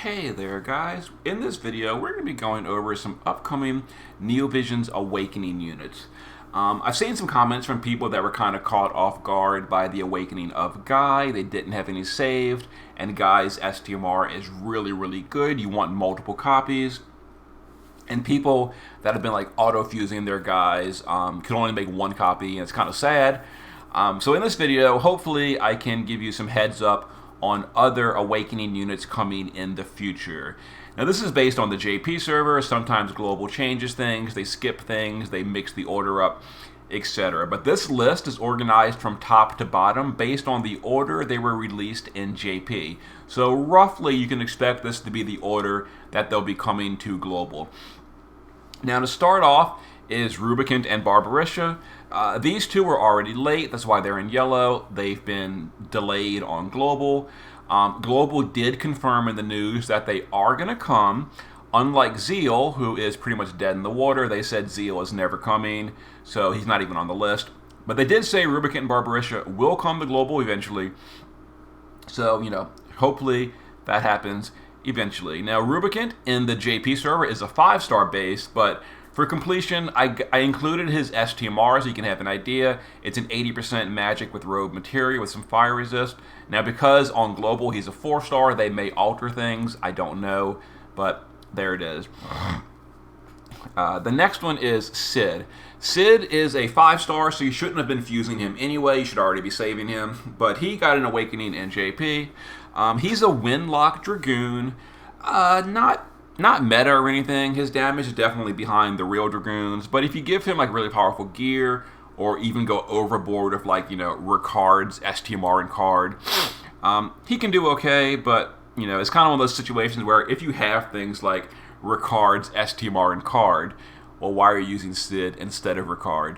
Hey there guys, in this video we're going to be going over some upcoming NeoVision's Awakening units. I've seen some comments from people that were kind of caught off guard by the Awakening of Guy. They didn't have any saved, and Guy's STMR is really good. You want multiple copies. And people that have been like auto-fusing their guys can only make one copy, and it's kind of sad. So in this video, hopefully I can give you some heads up on other Awakening units coming in the future. Now this is based on the JP server. Sometimes Global changes things, they skip things, they mix the order up, etc. But this list is organized from top to bottom based on the order they were released in JP. So roughly you can expect this to be the order that they'll be coming to Global. Now to start off is Rubicant and Barbarisha. These two were already late, that's why they're in yellow. They've been delayed on Global. Global did confirm in the news that they are going to come. Unlike Zeal, who is pretty much dead in the water, they said Zeal is never coming, so he's not even on the list. But they did say Rubicant and Barbarisha will come to Global eventually. So, hopefully that happens eventually. Now, Rubicant in the JP server is a 5-star base, but for completion, I included his STMR so you can have an idea. It's an 80% magic with rogue materia with some fire resist. Now, because on Global he's a 4-star, they may alter things. I don't know, but there it is. The next one is Cid. Cid is a 5-star, so you shouldn't have been fusing him anyway. You should already be saving him. But he got an Awakening in JP. He's a Windlock Dragoon. Not meta or anything. His damage is definitely behind the real Dragoons, but if you give him like really powerful gear, or even go overboard with like, Ricard's STMR and card, he can do okay, but, it's kind of one of those situations where if you have things like Ricard's STMR and card, well, why are you using Cid instead of Ricard?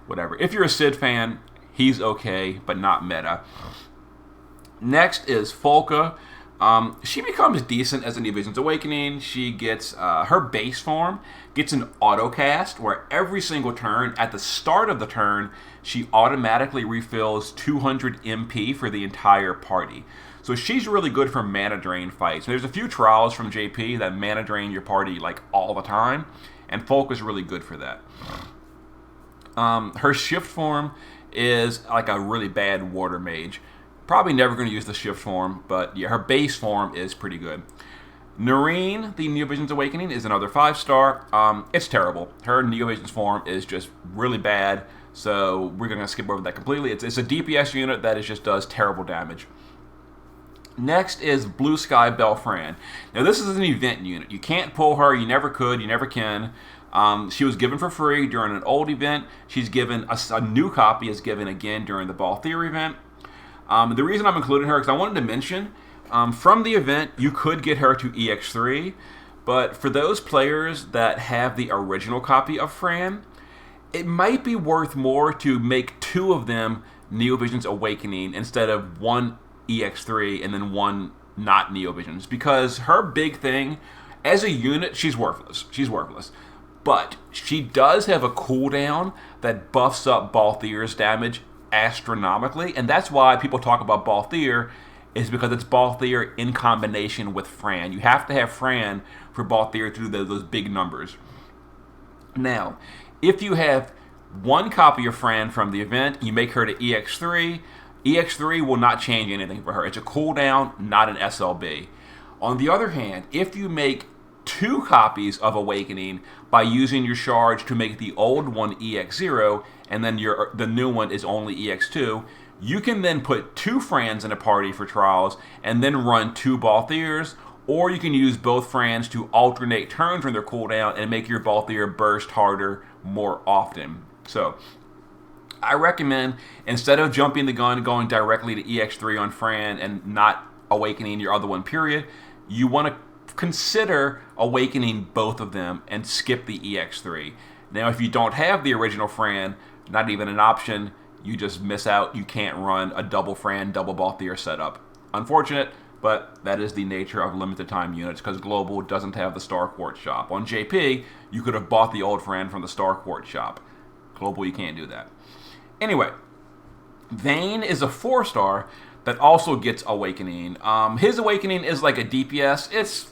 Whatever. If you're a Cid fan, he's okay, but not meta. Next is Folka. She becomes decent as a NeoVision's Awakening. She gets, her base form gets an autocast where every single turn, at the start of the turn, she automatically refills 200 MP for the entire party. So she's really good for mana drain fights. There's a few trials from JP that mana drain your party like all the time, and Folka's really good for that. Her shift form is like a really bad water mage. Probably never going to use the shift form, but yeah, her base form is pretty good. Noreen, the NeoVision's Awakening, is another 5-star. It's terrible. Her NeoVision's form is just really bad, so we're going to skip over that completely. It's a DPS unit that just does terrible damage. Next is Blue Sky Bellefran. Now this is an event unit. You can't pull her, you never could, you never can. She was given for free during an old event. She's given, a new copy is given again during the Balthier event. The reason I'm including her is I wanted to mention, from the event, you could get her to EX3, but for those players that have the original copy of Fran, it might be worth more to make 2 of them NeoVision's Awakening instead of one EX3 and then one not NeoVision's, because her big thing, as a unit, she's worthless. She's worthless. But she does have a cooldown that buffs up Balthier's damage astronomically, and that's why people talk about Balthier, is because it's Balthier in combination with Fran. You have to have Fran for Balthier to do those big numbers. Now, if you have one copy of Fran from the event, you make her to EX3. EX3 will not change anything for her. It's a cooldown, not an SLB. On the other hand, if you make 2 copies of Awakening by using your shards to make the old one EX0, and then the new one is only EX2, you can then put 2 Frans in a party for trials and then run 2 Balthiers, or you can use both Frans to alternate turns when they're cooldown and make your Balthier burst harder more often. So I recommend, instead of jumping the gun going directly to EX3 on Fran and not Awakening your other one period, you want to consider Awakening both of them and skip the EX3. Now if you don't have the original Fran, not even an option, you just miss out. You can't run a double Fran, double Balthier setup. Unfortunate, but that is the nature of limited time units because Global doesn't have the Star Quartz shop. On JP, you could have bought the old Fran from the Star Quartz shop. Global, you can't do that. Anyway, Vayne is a 4-star that also gets Awakening. His Awakening is like a DPS. It's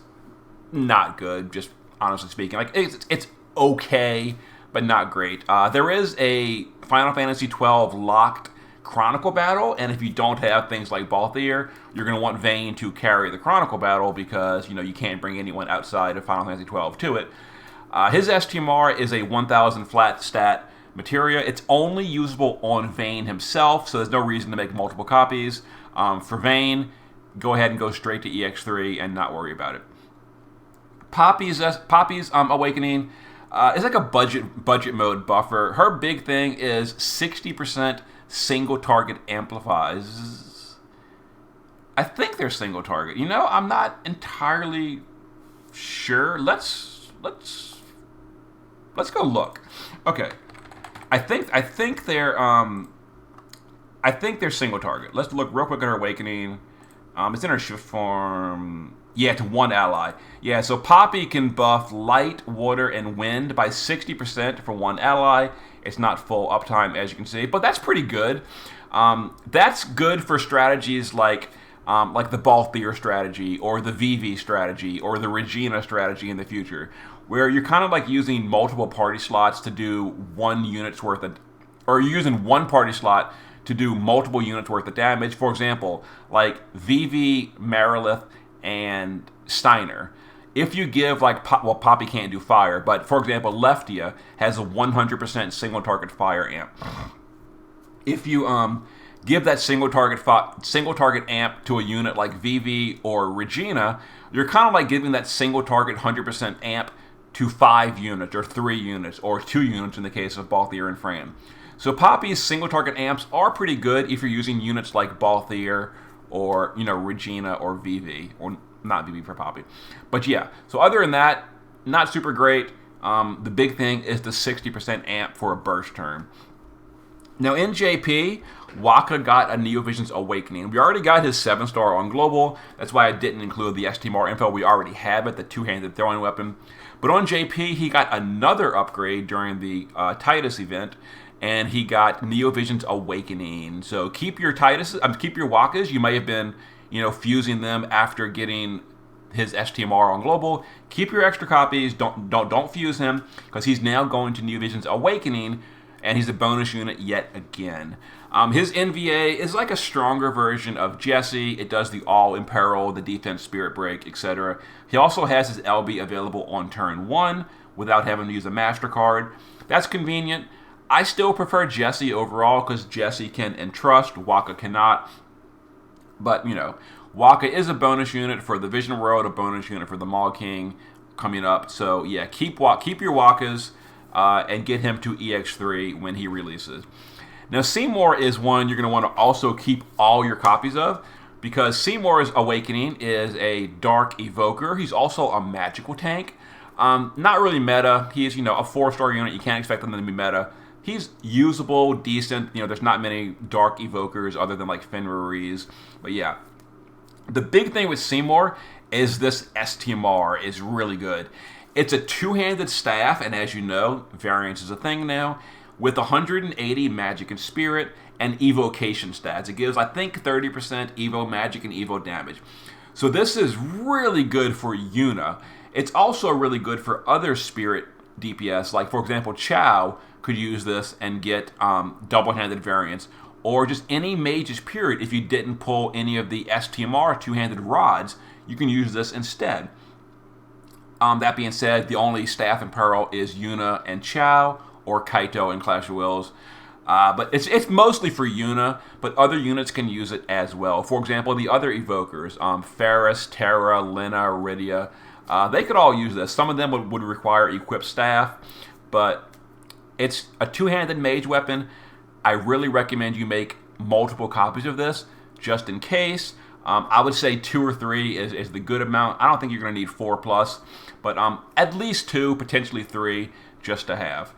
not good, just honestly speaking. Like it's okay, but not great. There is a Final Fantasy XII locked Chronicle battle, and if you don't have things like Balthier, you're going to want Vayne to carry the Chronicle battle because you can't bring anyone outside of Final Fantasy XII to it. His STMR is a 1000 flat stat materia. It's only usable on Vayne himself, so there's no reason to make multiple copies. For Vayne, go ahead and go straight to EX3 and not worry about it. Poppy's Awakening is like a budget mode buffer. Her big thing is 60% single target amplifies. I think they're single target. I'm not entirely sure. Let's go look. Okay, I think they're single target. Let's look real quick at her Awakening. It's in her shift form. Yeah, to one ally. Yeah, so Poppy can buff light, water, and wind by 60% for one ally. It's not full uptime, as you can see, but that's pretty good. That's good for strategies like the Balthier strategy, or the VV strategy, or the Regina strategy in the future, where you're kind of like using multiple party slots to do 1 unit's worth of, or you're using one party slot to do multiple units worth of damage. For example, like VV, Marilith, and Steiner. If you give Poppy can't do fire, but for example, Leftia has a 100% single target fire amp. If you give that single target amp to a unit like VV or Regina, you're kind of like giving that single target 100% amp to 5 units or 3 units or 2 units in the case of Balthier and Fran. So Poppy's single target amps are pretty good if you're using units like Balthier or Regina or VV, or not VV for Poppy. But yeah, so other than that, not super great. The big thing is the 60% amp for a burst turn. Now in JP, Wakka got a Neovision's Awakening. We already got his 7-star on Global. That's why I didn't include the STMR info. We already have it, the 2-handed throwing weapon. But on JP, he got another upgrade during the Titus event, and he got Neovision's Awakening. So keep your Wakkas. You may have been, fusing them after getting his STMR on Global. Keep your extra copies. Don't fuse him, because he's now going to Neovision's Awakening, and he's a bonus unit yet again. His NVA is like a stronger version of Jesse. It does the all imperil, the defense spirit break, etc. He also has his LB available on turn 1 without having to use a master card. That's convenient. I still prefer Jesse overall because Jesse can entrust, Wakka cannot. But, Wakka is a bonus unit for the Vision World, a bonus unit for the Maul King coming up. So, yeah, keep your Wakkas and get him to EX3 when he releases. Now, Seymour is one you're going to want to also keep all your copies of, because Seymour's Awakening is a Dark Evoker. He's also a magical tank. Not really meta. He's, a 4-star unit. You can't expect him to be meta. He's usable, decent. There's not many Dark Evokers other than like Fenrir's. But yeah, the big thing with Seymour is this STMR is really good. It's a 2-handed staff, and as you know, variance is a thing now, with 180 magic and spirit and evocation stats. It gives, I think, 30% evo magic and evo damage. So this is really good for Yuna. It's also really good for other spirit DPS, like for example, Chow could use this and get double-handed variants, or just any mage's period. If you didn't pull any of the STMR 2-handed rods, you can use this instead. That being said, the only staff in peril is Yuna and Chow, or Kaito in Clash of Wills. But it's mostly for Yuna, but other units can use it as well. For example, the other evokers, Ferris, Terra, Lena, Rydia, they could all use this. Some of them would require equipped staff, but it's a 2-handed mage weapon. I really recommend you make multiple copies of this, just in case. I would say 2 or 3 is the good amount. I don't think you're going to need 4+, but at least 2, potentially 3, just to have.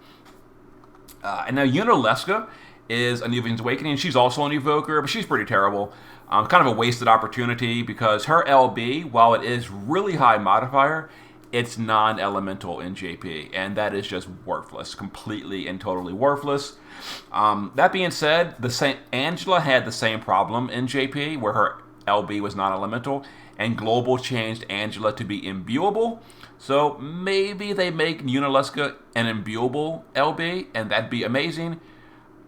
And now Nunaluska is a Neovision's Awakening. She's also an evoker, but she's pretty terrible. Kind of a wasted opportunity, because her LB, while it is really high modifier, it's non-elemental in JP, and that is just worthless, completely and totally worthless. That being said, Angela had the same problem in JP, where her LB was non-elemental, and Global changed Angela to be imbuable. So maybe they make Nunaluska an imbuable LB, and that'd be amazing.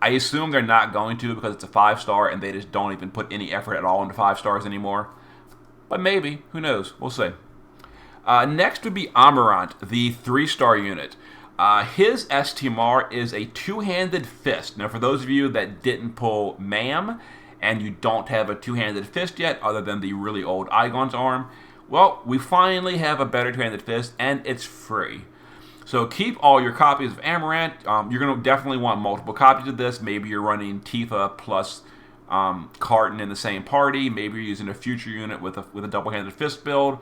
I assume they're not going to, because it's a 5-star and they just don't even put any effort at all into 5 stars anymore. But maybe, who knows? We'll see. Next would be Amarant, the 3-star unit. His STMR is a 2-handed fist. Now, for those of you that didn't pull MAM and you don't have a 2-handed fist yet, other than the really old Igon's arm, well, we finally have a better 2-handed fist, and it's free. So keep all your copies of Amarant. You're going to definitely want multiple copies of this. Maybe you're running Tifa plus Carton in the same party. Maybe you're using a future unit with a double-handed fist build.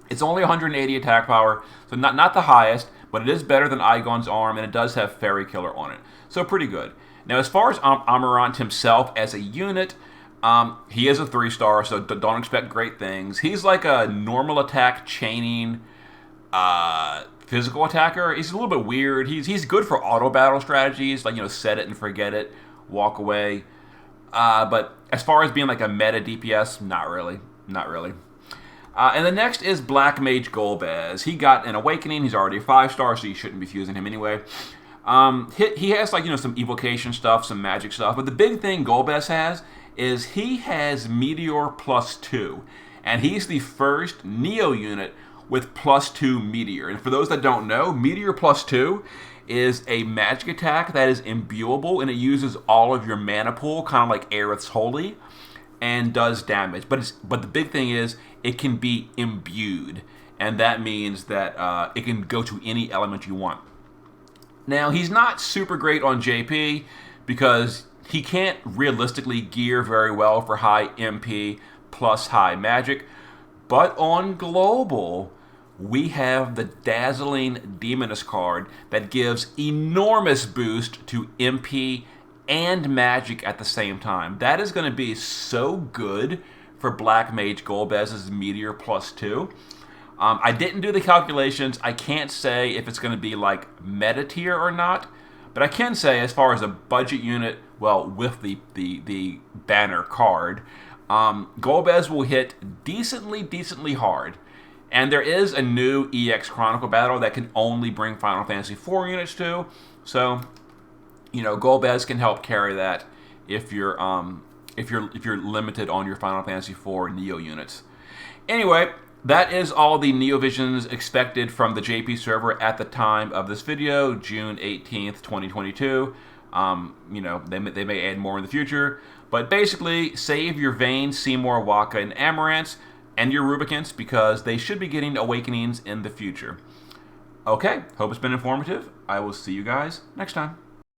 It's only 180 attack power, so not the highest, but it is better than Igon's arm, and it does have Fairy Killer on it. So pretty good. Now, as far as Amarant himself as a unit, he is a 3-star, so don't expect great things. He's like a normal attack chaining physical attacker. He's a little bit weird. He's good for auto battle strategies, like, set it and forget it, walk away. But as far as being like a meta DPS, not really. And the next is Black Mage Golbez. He got an Awakening. He's already a 5-star, so you shouldn't be fusing him anyway. He has some evocation stuff, some magic stuff. But the big thing Golbez has is he has Meteor +2. And he's the first Neo unit with +2 Meteor. And for those that don't know, Meteor +2 is a magic attack that is imbuable, and it uses all of your mana pool, kind of like Aerith's Holy, and does damage. But the big thing is it can be imbued, and that means that it can go to any element you want. Now, he's not super great on JP because he can't realistically gear very well for high MP plus high magic, but on Global, we have the Dazzling Demoness card that gives enormous boost to MP and magic at the same time. That is going to be so good for Black Mage Golbez's Meteor +2. I didn't do the calculations. I can't say if it's going to be like meta tier or not, but I can say as far as a budget unit, well, with the banner card, Golbez will hit decently hard. And there is a new EX Chronicle battle that can only bring Final Fantasy IV units to. So, Golbez can help carry that if you're limited on your Final Fantasy IV Neo units. Anyway, that is all the Neovisions expected from the JP server at the time of this video, June 18th, 2022. They may add more in the future, but basically save your Vayne, Seymour, Wakka, and Amarants, and your Rubicants, because they should be getting Awakenings in the future. Okay, hope it's been informative. I will see you guys next time.